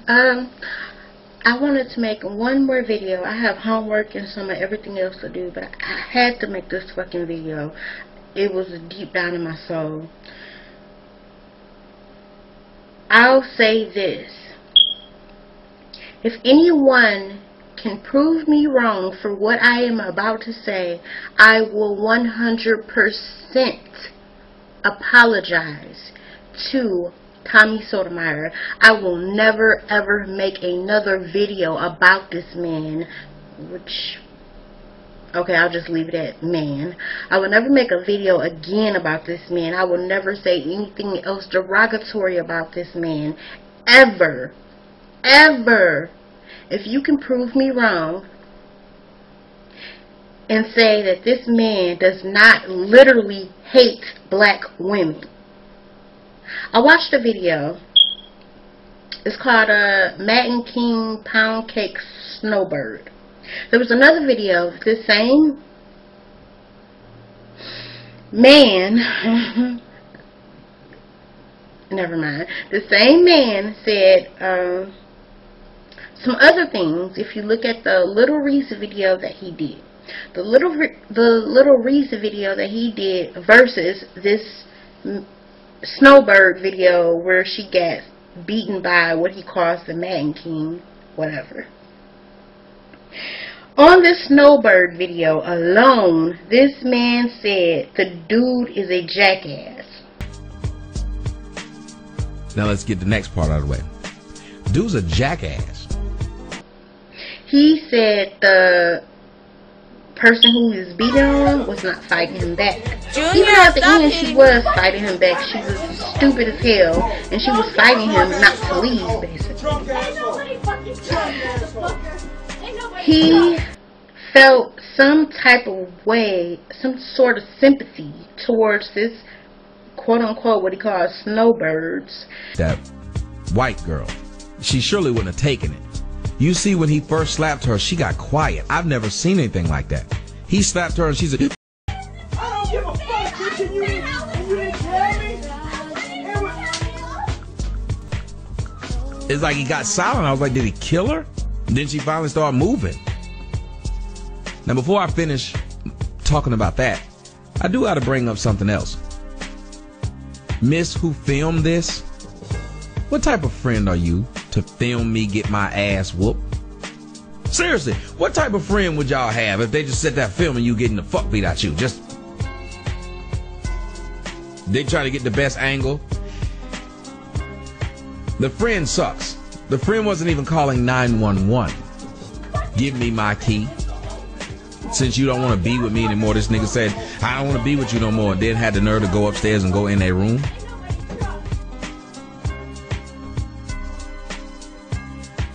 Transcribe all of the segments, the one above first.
I wanted to make one more video. I have homework and some of everything else to do, but I had to make this fucking video. It was deep down in my soul. I'll say this. If anyone can prove me wrong for what I am about to say, I will 100% apologize to Tommy Sotomayor. I will never ever make another video about this man, which, okay, I'll just leave it at man. I will never make a video again about this man. I will never say anything else derogatory about this man, ever, ever. If you can prove me wrong and say that this man does not literally hate black women. I watched a video. It's called Madden King PoundCakes Snowbird. There was another video of this same man. Never mind. The same man said some other things. If you look at the Little Reese video that he did, the Little Reese video that he did versus this Snowbird video where she got beaten by what he calls the Madden King, whatever. On this Snowbird video alone, this man said the dude is a jackass. Now let's get the next part out of the way. Dude's a jackass. He said the person who he was beating on was not fighting him back. Even though at the end she was fighting him back, she was stupid as hell, and she was fighting him not to leave, basically. He felt some type of way, some sort of sympathy towards this quote-unquote what he calls snowbirds. That white girl, she surely wouldn't have taken it. You see, when he first slapped her, she got quiet. I've never seen anything like that. He slapped her and she's like, I don't give a fuck, bitch, and you didn't tell me. It's like he got silent. I was like, did he kill her? And then she finally started moving. Now, before I finish talking about that, I do gotta bring up something else. Miss who filmed this, what type of friend are you to film me get my ass whooped? Seriously, what type of friend would y'all have if they just sit there filming you getting the fuck beat out you? Just, they try to get the best angle. The friend sucks. The friend wasn't even calling 911. Give me my key. Since you don't want to be with me anymore, this nigga said, I don't want to be with you no more, and then had the nerve to go upstairs and go in their room.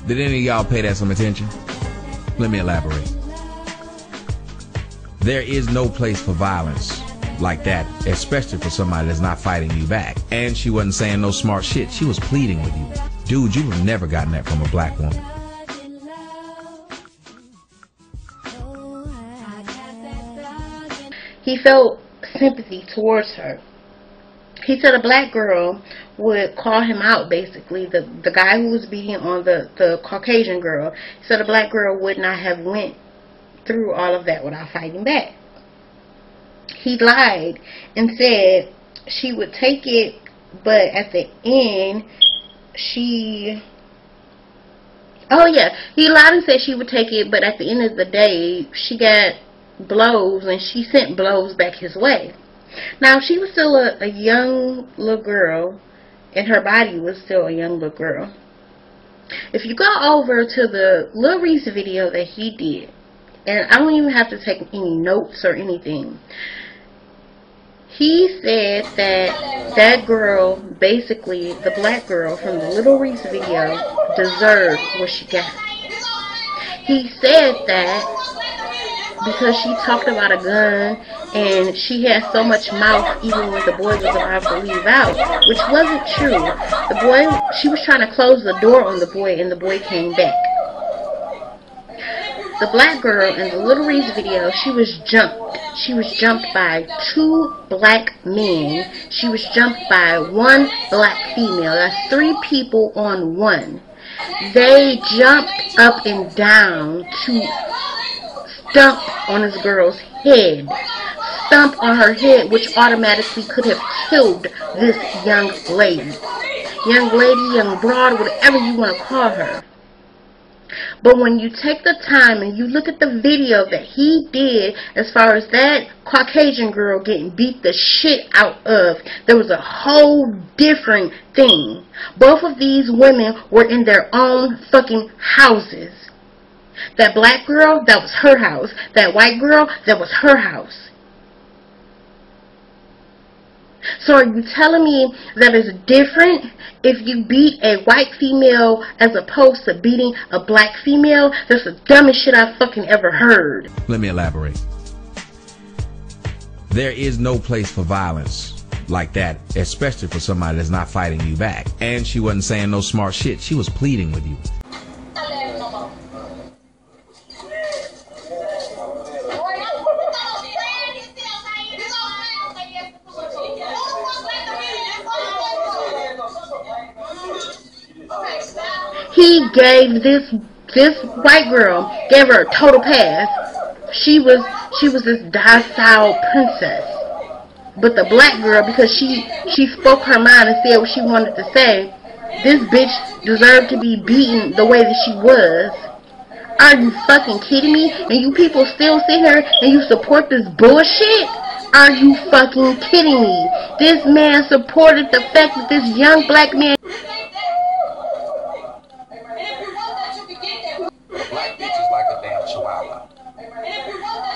Did any of y'all pay that some attention? Let me elaborate. There is no place for violence like that, especially for somebody that's not fighting you back. And she wasn't saying no smart shit. She was pleading with you. Dude, you would have never gotten that from a black woman. He felt sympathy towards her. He said a black girl would call him out, basically. The guy who was beating on the Caucasian girl. He said a black girl would not have went through all of that without fighting back. He lied and said she would take it, but at the end, he lied and said she would take it, but at the end of the day, she got blows and she sent blows back his way. Now, she was still a young little girl, and her body was still a young little girl. If you go over to the Lil Reese video that he did, and I don't even have to take any notes or anything, he said that that girl, basically the black girl from the Lil Reese video, deserved what she got. He said that because she talked about a gun and she had so much mouth even when the boy was about to leave out, which wasn't true. The boy, she was trying to close the door on the boy and the boy came back. The black girl in the Lil Reese video, she was jumped. She was jumped by 2 black men. She was jumped by 1 black female. That's 3 people on 1. They jumped up and down to stomp on this girl's head. Stomp on her head, which automatically could have killed this young lady. Young lady, young broad, whatever you want to call her. But when you take the time and you look at the video that he did as far as that Caucasian girl getting beat the shit out of, there was a whole different thing. Both of these women were in their own fucking houses. That black girl, that was her house. That white girl, that was her house. So are you telling me that it's different if you beat a white female as opposed to beating a black female? That's the dumbest shit I've fucking ever heard. Let me elaborate. There is no place for violence like that, especially for somebody that's not fighting you back. And she wasn't saying no smart shit. She was pleading with you. He gave this white girl, gave her a total pass. She was this docile princess. But the black girl, because she spoke her mind and said what she wanted to say, this bitch deserved to be beaten the way that she was. Are you fucking kidding me? And you people still sit here and you support this bullshit? Are you fucking kidding me? This man supported the fact that this young black man... Black bitch is like a damn chihuahua.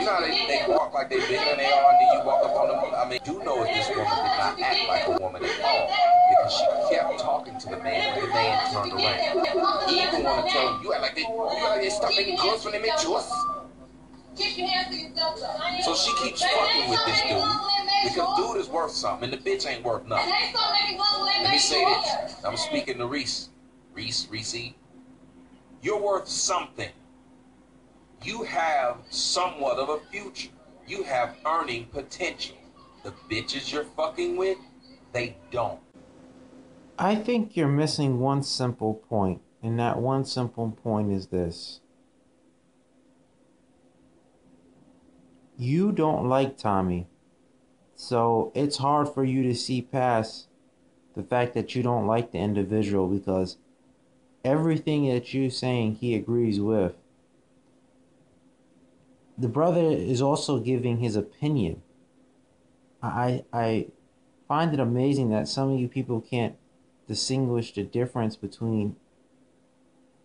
You know how they walk like they bigger than they are, and then you walk up on them. I mean, you know if this woman did not act like a woman at all, because she kept talking to the man when the man turned around. He even want to tell him, you act like they stop making girls when they make yours. So she keeps fucking with this dude, because dude is worth something, and the bitch ain't worth nothing. Let me say this. I'm speaking to Reese. Reese. You're worth something. You have somewhat of a future. You have earning potential. The bitches you're fucking with, they don't. I think you're missing one simple point, and that one simple point is this. You don't like Tommy, so it's hard for you to see past the fact that you don't like the individual, because everything that you're saying he agrees with. The brother is also giving his opinion. I find it amazing that some of you people can't distinguish the difference between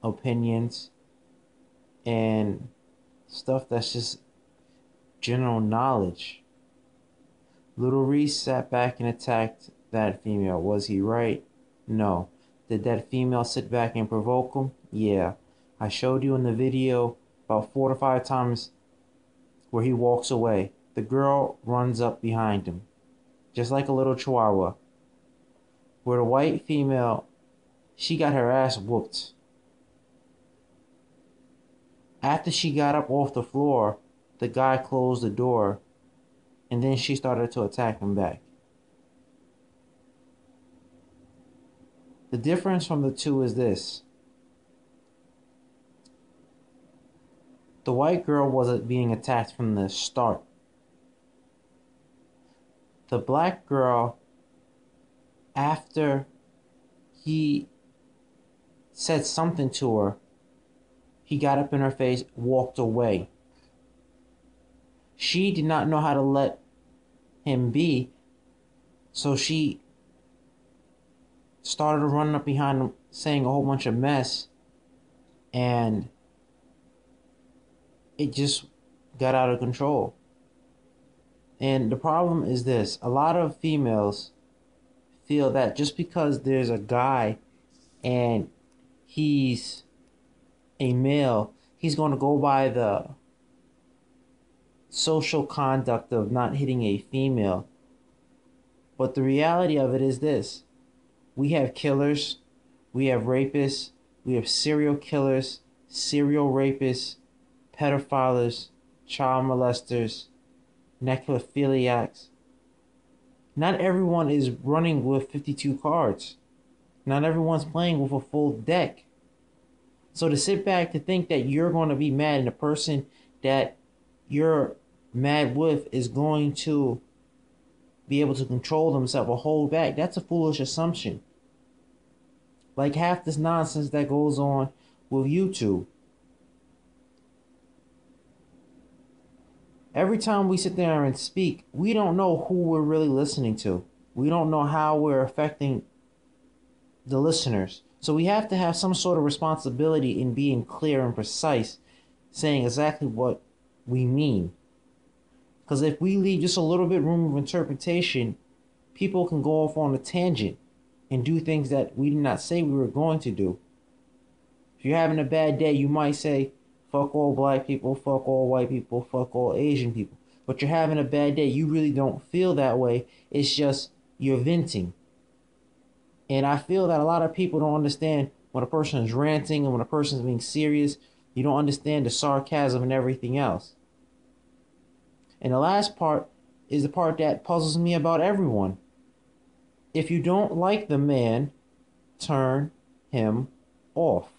opinions and stuff that's just general knowledge. Little Reese sat back and attacked that female. Was he right? No. Did that female sit back and provoke him? Yeah. I showed you in the video about 4 to 5 times where he walks away. The girl runs up behind him, just like a little chihuahua. Where the white female, she got her ass whooped. After she got up off the floor, the guy closed the door, and then she started to attack him back. The difference from the two is this. The white girl wasn't being attacked from the start. The black girl, after he said something to her, he got up in her face, walked away. She did not know how to let him be, so she started running up behind him, saying a whole bunch of mess, and it just got out of control. And the problem is this: a lot of females feel that just because there's a guy and he's a male, he's going to go by the social conduct of not hitting a female. But the reality of it is this: we have killers, we have rapists, we have serial killers, serial rapists, pedophiles, child molesters, necrophiliacs. Not everyone is running with 52 cards. Not everyone's playing with a full deck. So to sit back to think that you're going to be mad and the person that you're mad with is going to be able to control themselves or hold back, that's a foolish assumption. Like half this nonsense that goes on with YouTube. Every time we sit there and speak, we don't know who we're really listening to. We don't know how we're affecting the listeners. So we have to have some sort of responsibility in being clear and precise, saying exactly what we mean. Because if we leave just a little bit room of interpretation, people can go off on a tangent and do things that we did not say we were going to do. If you're having a bad day, you might say, fuck all black people, fuck all white people, fuck all Asian people. But you're having a bad day. You really don't feel that way. It's just you're venting. And I feel that a lot of people don't understand when a person is ranting and when a person is being serious. You don't understand the sarcasm and everything else. And the last part is the part that puzzles me about everyone. If you don't like the man, turn him off.